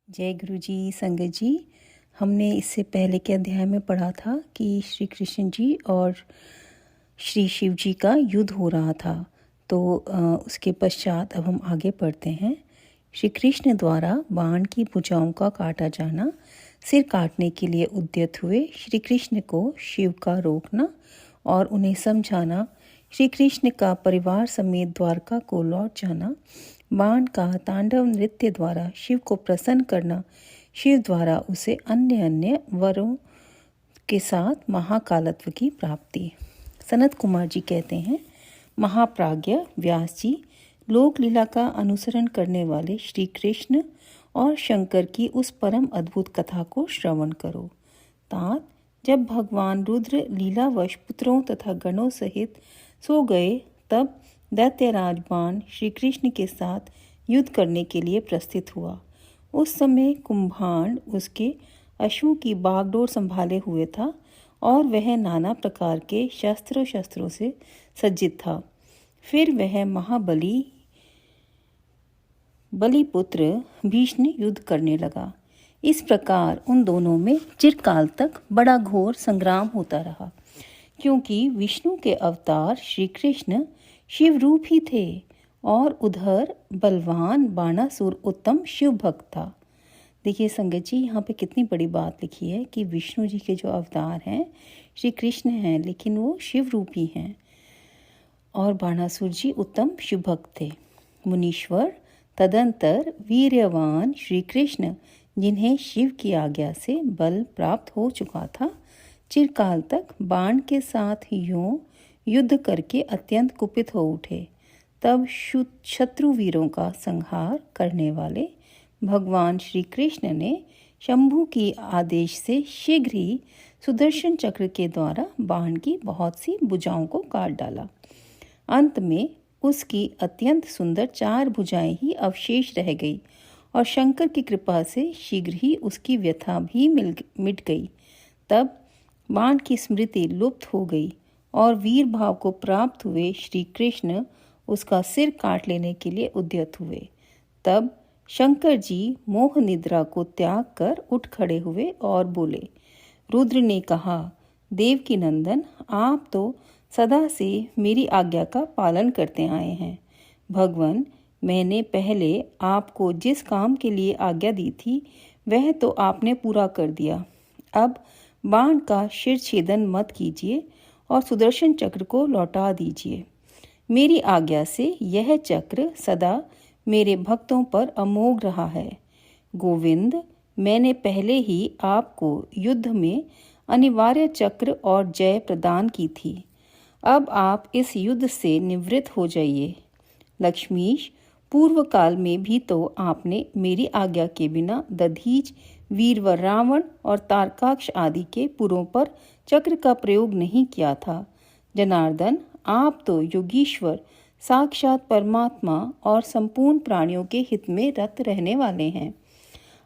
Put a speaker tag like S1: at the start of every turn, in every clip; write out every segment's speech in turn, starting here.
S1: जय गुरु जी। संगत जी, हमने इससे पहले के अध्याय में पढ़ा था कि श्री कृष्ण जी और श्री शिव जी का युद्ध हो रहा था। तो उसके पश्चात अब हम आगे पढ़ते हैं। श्री कृष्ण द्वारा बाण की भुजाओं का काटा जाना, सिर काटने के लिए उद्यत हुए श्री कृष्ण को शिव का रोकना और उन्हें समझाना, श्री कृष्ण का परिवार समेत द्वारका को लौट जाना, बाण का तांडव नृत्य द्वारा शिव को प्रसन्न करना, शिव द्वारा उसे अन्य अन्य वरों के साथ महाकालत्व की प्राप्ति। सनत कुमार जी कहते हैं, महाप्राज्ञ व्यास जी, लोक लीला का अनुसरण करने वाले श्री कृष्ण और शंकर की उस परम अद्भुत कथा को श्रवण करो। तात, जब भगवान रुद्र लीलावश पुत्रों तथा गणों सहित सो गए, तब दैत्यराज बाण श्री कृष्ण के साथ युद्ध करने के लिए प्रस्थित हुआ। उस समय कुंभांड उसके अश्वों की बागडोर संभाले हुए था और वह नाना प्रकार के शस्त्रों से सज्जित था। फिर वह बलिपुत्र भीष्म युद्ध करने लगा। इस प्रकार उन दोनों में चिरकाल तक बड़ा घोर संग्राम होता रहा, क्योंकि विष्णु के अवतार श्री कृष्ण शिव रूप ही थे और उधर बलवान बाणासुर उत्तम शिव भक्त था। देखिए संगत जी, यहाँ पे कितनी बड़ी बात लिखी है कि विष्णु जी के जो अवतार हैं श्री कृष्ण हैं, लेकिन वो शिव रूपी हैं और बाणासुर जी उत्तम शिव भक्त थे। मुनीश्वर तदंतर वीर्यवान श्री कृष्ण, जिन्हें शिव की आज्ञा से बल प्राप्त हो चुका था, चिरकाल तक बाण के साथ यूं युद्ध करके अत्यंत कुपित हो उठे। तब शत्रु वीरों का संहार करने वाले भगवान श्री कृष्ण ने शंभु की आदेश से शीघ्र ही सुदर्शन चक्र के द्वारा बाण की बहुत सी भुजाओं को काट डाला। अंत में उसकी अत्यंत सुंदर 4 भुजाएं ही अवशेष रह गई और शंकर की कृपा से शीघ्र ही उसकी व्यथा भी मिट गई। तब बाण की स्मृति लुप्त हो गई और वीर भाव को प्राप्त हुए श्री कृष्ण उसका सिर काट लेने के लिए उद्यत हुए। तब शंकर जी मोह निद्रा को त्याग कर उठ खड़े हुए और बोले। रुद्र ने कहा, देवकी नंदन, आप तो सदा से मेरी आज्ञा का पालन करते आए हैं। भगवान, मैंने पहले आपको जिस काम के लिए आज्ञा दी थी वह तो आपने पूरा कर दिया। अब बाण का शिर छेदन मत कीजिए और सुदर्शन चक्र को लौटा दीजिए। मेरी आज्ञा से यह चक्र सदा मेरे भक्तों पर अमोघ रहा है। गोविंद, मैंने पहले ही आपको युद्ध में अनिवार्य चक्र और जय प्रदान की थी। अब आप इस युद्ध से निवृत्त हो जाइए। लक्ष्मीश, पूर्व काल में भी तो आपने मेरी आज्ञा के बिना दधीच, वीरवर रावण और तारकाक्ष आदि के पुरों पर चक्र का प्रयोग नहीं किया था। जनार्दन, आप तो योगीश्वर, साक्षात परमात्मा और संपूर्ण प्राणियों के हित में रत रहने वाले हैं।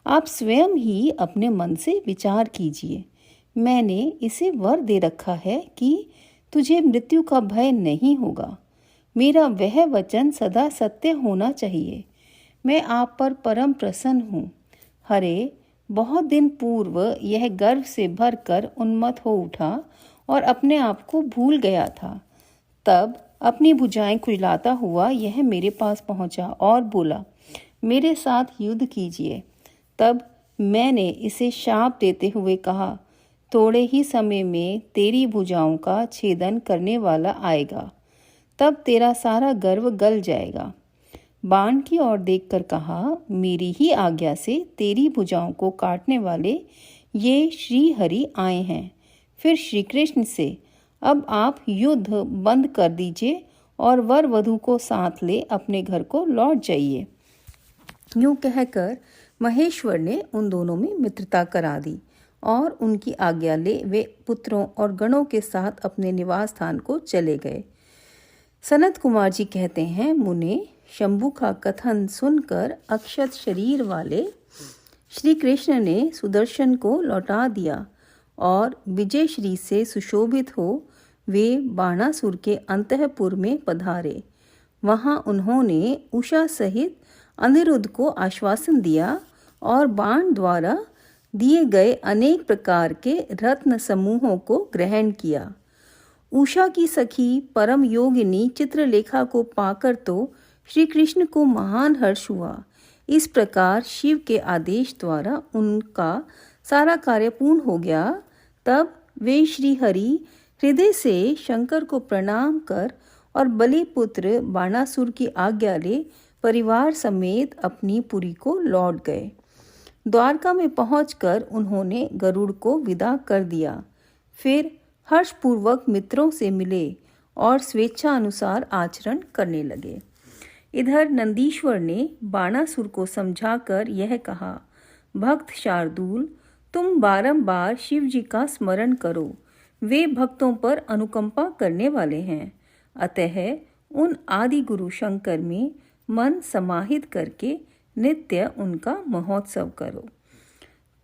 S1: आप स्वयं ही अपने मन से विचार कीजिए। मैंने इसे वर दे रखा है कि तुझे मृत्यु का भय नहीं होगा। मेरा वह वचन सदा सत्य होना चाहिए। मैं आप पर परम प्रसन्न हूँ। हरे, बहुत दिन पूर्व यह गर्व से भरकर उन्मत्त हो उठा और अपने आप को भूल गया था। तब अपनी भुजाएं खुजलाता हुआ यह मेरे पास पहुंचा और बोला, मेरे साथ युद्ध कीजिए। तब मैंने इसे शाप देते हुए कहा, थोड़े ही समय में तेरी भुजाओं का छेदन करने वाला आएगा, तब तेरा सारा गर्व गल जाएगा। बाण की ओर देखकर कहा, मेरी ही आज्ञा से तेरी भुजाओं को काटने वाले ये श्री हरि आए हैं। फिर श्री कृष्ण से, अब आप युद्ध बंद कर दीजिए और वर वधू को साथ ले अपने घर को लौट जाइए। यूं कहकर महेश्वर ने उन दोनों में मित्रता करा दी और उनकी आज्ञा ले वे पुत्रों और गणों के साथ अपने निवास स्थान को चले गए। सनत कुमार जी कहते हैं, मुने, शंभु का कथन सुनकर अक्षत शरीर वाले श्री कृष्ण ने सुदर्शन को लौटा दिया और विजय श्री से सुशोभित हो वे बाणासुर के अंतःपुर में पधारे। वहां उन्होंने उषा सहित अनिरुद्ध को आश्वासन दिया और बाण द्वारा दिए गए अनेक प्रकार के रत्न समूहों को ग्रहण किया। उषा की सखी परम योगिनी चित्रलेखा को पाकर तो श्री कृष्ण को महान हर्ष हुआ। इस प्रकार शिव के आदेश द्वारा उनका सारा कार्य पूर्ण हो गया। तब वे श्री हरि हृदय से शंकर को प्रणाम कर और बलिपुत्र बाणासुर की आज्ञा ले परिवार समेत अपनी पुरी को लौट गए। द्वारका में पहुंचकर उन्होंने गरुड़ को विदा कर दिया। फिर हर्षपूर्वक मित्रों से मिले और स्वेच्छा अनुसार आचरण करने लगे। इधर नंदीश्वर ने बाणासुर को समझाकर यह कहा, भक्त शार्दूल, तुम बारंबार शिव जी का स्मरण करो, वे भक्तों पर अनुकंपा करने वाले हैं। अतः उन आदि गुरु शंकर में मन समाहित करके नित्य उनका महोत्सव करो।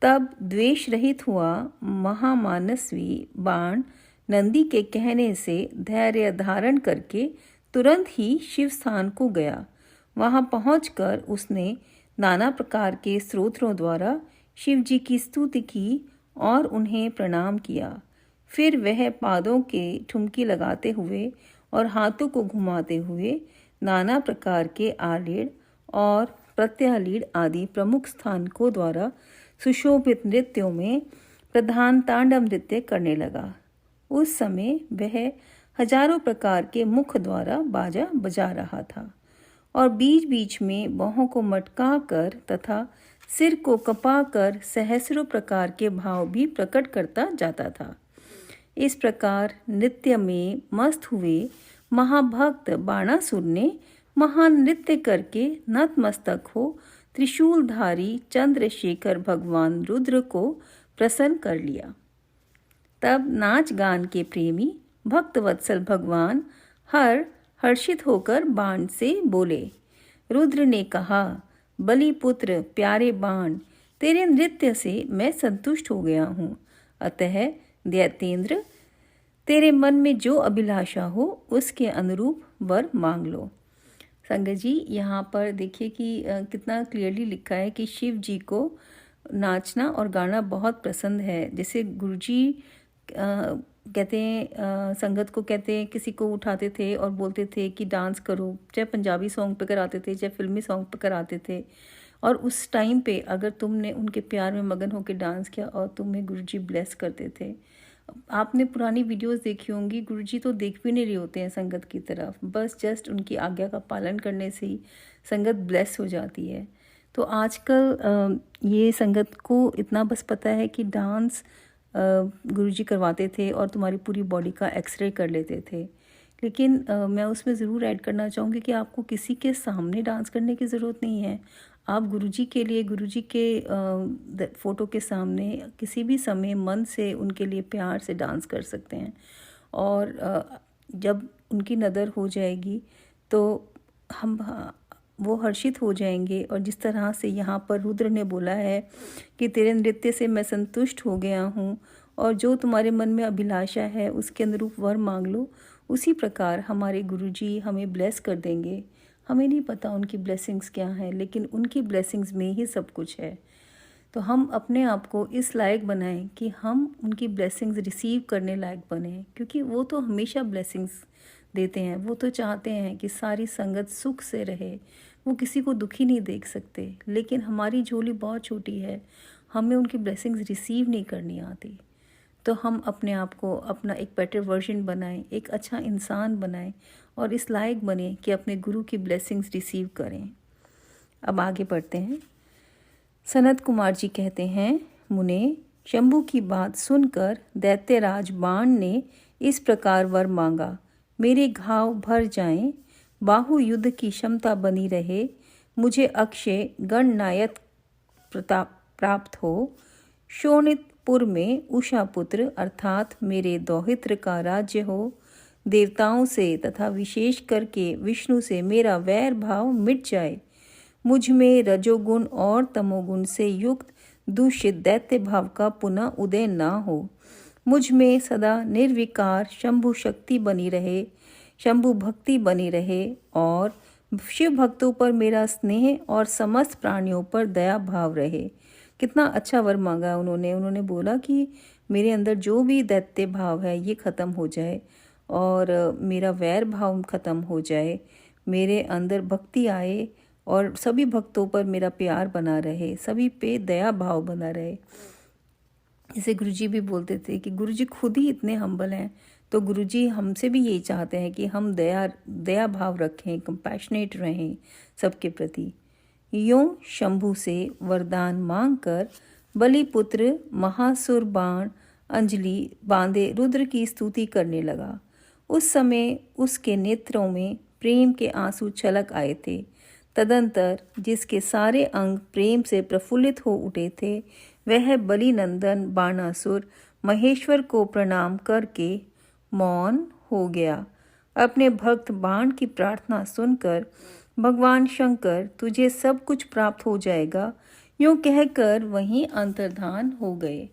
S1: तब द्वेष रहित हुआ महामानस्वी बाण नंदी के कहने से धैर्य धारण करके तुरंत ही शिव स्थान को गया। वहां पहुंचकर उसने नाना प्रकार के स्तोत्रों द्वारा शिव जी की स्तुति की और उन्हें प्रणाम किया। फिर वह पादों के ठुमकी लगाते हुए और हाथों को घुमाते हुए नाना प्रकार के आलीढ़ और प्रत्यालीढ़ आदि प्रमुख स्थानकों द्वारा सुशोभित नृत्यों में प्रधान तांडव नृत्य करने लगा। उस समय वह हजारों प्रकार के मुख द्वारा बाजा बजा रहा था और बीच बीच में बाहों को मटका कर तथा सिर को कपाकर सहस्रों प्रकार के भाव भी प्रकट करता जाता था। इस प्रकार नृत्य में मस्त हुए महाभक्त बाणासुर ने महान नृत्य करके नतमस्तक हो त्रिशूलधारी चंद्रशेखर भगवान रुद्र को प्रसन्न कर लिया। तब नाच गान के प्रेमी भक्तवत्सल भगवान हर्षित होकर बाण से बोले। रुद्र ने कहा, बलिपुत्र प्यारे बाण, तेरे नृत्य से मैं संतुष्ट हो गया हूँ। अतः दैत्येंद्र, तेरे मन में जो अभिलाषा हो उसके अनुरूप वर मांग लो। संगत जी, यहाँ पर देखिए कि कितना क्लियरली लिखा है कि शिव जी को नाचना और गाना बहुत पसंद है। जैसे गुरुजी कहते हैं, संगत को कहते हैं, किसी को उठाते थे और बोलते थे कि डांस करो, चाहे पंजाबी सॉन्ग पे कराते थे, चाहे फिल्मी सॉन्ग पे कराते थे। और उस टाइम पे अगर तुमने उनके प्यार में मगन होकर डांस किया और तुम्हें गुरुजी ब्लेस करते थे। आपने पुरानी वीडियोस देखी होंगी, गुरुजी तो देख भी नहीं रहे होते हैं संगत की तरफ, बस जस्ट उनकी आज्ञा का पालन करने से ही संगत ब्लेस हो जाती है। तो आजकल ये संगत को इतना बस पता है कि डांस गुरुजी करवाते थे और तुम्हारी पूरी बॉडी का एक्सरे कर लेते थे। लेकिन मैं उसमें ज़रूर ऐड करना चाहूँगी कि आपको किसी के सामने डांस करने की ज़रूरत नहीं है। आप गुरुजी के लिए, गुरुजी के फ़ोटो के सामने किसी भी समय मन से उनके लिए प्यार से डांस कर सकते हैं। और जब उनकी नज़र हो जाएगी तो वो हर्षित हो जाएंगे। और जिस तरह से यहाँ पर रुद्र ने बोला है कि तेरे नृत्य से मैं संतुष्ट हो गया हूँ और जो तुम्हारे मन में अभिलाषा है उसके अनुरूप वर मांग लो, उसी प्रकार हमारे गुरुजी हमें ब्लेस कर देंगे। हमें नहीं पता उनकी ब्लेसिंग्स क्या हैं, लेकिन उनकी ब्लेसिंग्स में ही सब कुछ है। तो हम अपने आप को इस लायक बनाएं कि हम उनकी ब्लेसिंग्स रिसीव करने लायक बने, क्योंकि वो तो हमेशा ब्लेसिंग्स देते हैं। वो तो चाहते हैं कि सारी संगत सुख से रहे, वो किसी को दुखी नहीं देख सकते। लेकिन हमारी झोली बहुत छोटी है, हमें उनकी ब्लेसिंग्स रिसीव नहीं करनी आती। तो हम अपने आप को अपना एक बेटर वर्जन बनाएं, एक अच्छा इंसान बनाएं और इस लायक बने कि अपने गुरु की ब्लेसिंग्स रिसीव करें। अब आगे बढ़ते हैं। सनत कुमार जी कहते हैं, मुने, शंभू की बात सुनकर दैत्यराज बाण ने इस प्रकार वर मांगा, मेरे घाव भर जाएं, बाहु युद्ध की क्षमता बनी रहे, मुझे अक्षय गणनायक प्रताप प्राप्त हो, शोणितपुर में उषा पुत्र अर्थात मेरे दौहित्र का राज्य हो, देवताओं से तथा विशेष करके विष्णु से मेरा वैर भाव मिट जाए, मुझ में रजोगुण और तमोगुण से युक्त दूषित दैत्य भाव का पुनः उदय ना हो, मुझ में सदा निर्विकार शंभु शक्ति बनी रहे, शंभु भक्ति बनी रहे और शिव भक्तों पर मेरा स्नेह और समस्त प्राणियों पर दया भाव रहे। कितना अच्छा वर मांगा उन्होंने बोला कि मेरे अंदर जो भी दैत्य भाव है ये ख़त्म हो जाए और मेरा वैर भाव ख़त्म हो जाए, मेरे अंदर भक्ति आए और सभी भक्तों पर मेरा प्यार बना रहे, सभी पे दया भाव बना रहे। जैसे गुरुजी भी बोलते थे कि गुरुजी खुद ही इतने हम्बल हैं, तो गुरुजी हमसे भी यही चाहते हैं कि हम दया भाव रखें, कंपैशनेट रहें सबके प्रति। यूं शंभु से वरदान मांगकर बलिपुत्र महासुर बाण अंजलि बांधे रुद्र की स्तुति करने लगा। उस समय उसके नेत्रों में प्रेम के आंसू छलक आए थे। तदंतर जिसके सारे अंग प्रेम से प्रफुल्लित हो उठे थे, वह बलिनंदन बाणासुर महेश्वर को प्रणाम करके मौन हो गया। अपने भक्त बाण की प्रार्थना सुनकर भगवान शंकर तुझे सब कुछ प्राप्त हो जाएगा, यूं कहकर वहीं अंतर्धान हो गए।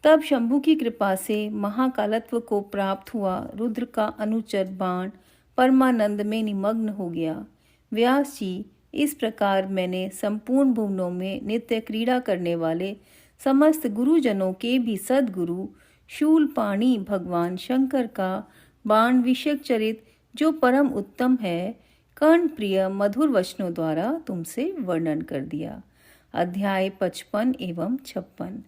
S1: तब शंभु की कृपा से महाकालत्व को प्राप्त हुआ रुद्र का अनुचर बाण परमानंद में निमग्न हो गया। व्यास जी, इस प्रकार मैंने संपूर्ण भुवनों में नित्य क्रीड़ा करने वाले समस्त गुरुजनों के भी सद्गुरु शूलपाणी भगवान शंकर का बाण विषयक चरित जो परम उत्तम है, कर्ण प्रिय मधुर वचनों द्वारा तुमसे वर्णन कर दिया। अध्याय 55 एवं 56।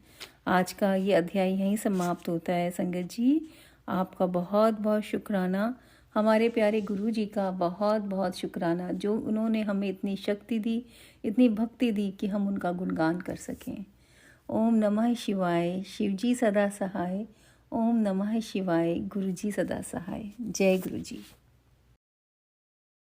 S1: आज का ये अध्याय यहीं समाप्त होता है। संगत जी, आपका बहुत बहुत शुक्राना, हमारे प्यारे गुरु जी का बहुत बहुत शुक्राना, जो उन्होंने हमें इतनी शक्ति दी, इतनी भक्ति दी कि हम उनका गुणगान कर सकें। ओम नमः शिवाय। शिव जी सदा सहाय। ओम नमः शिवाय। गुरु जी सदा सहाय। जय गुरु जी।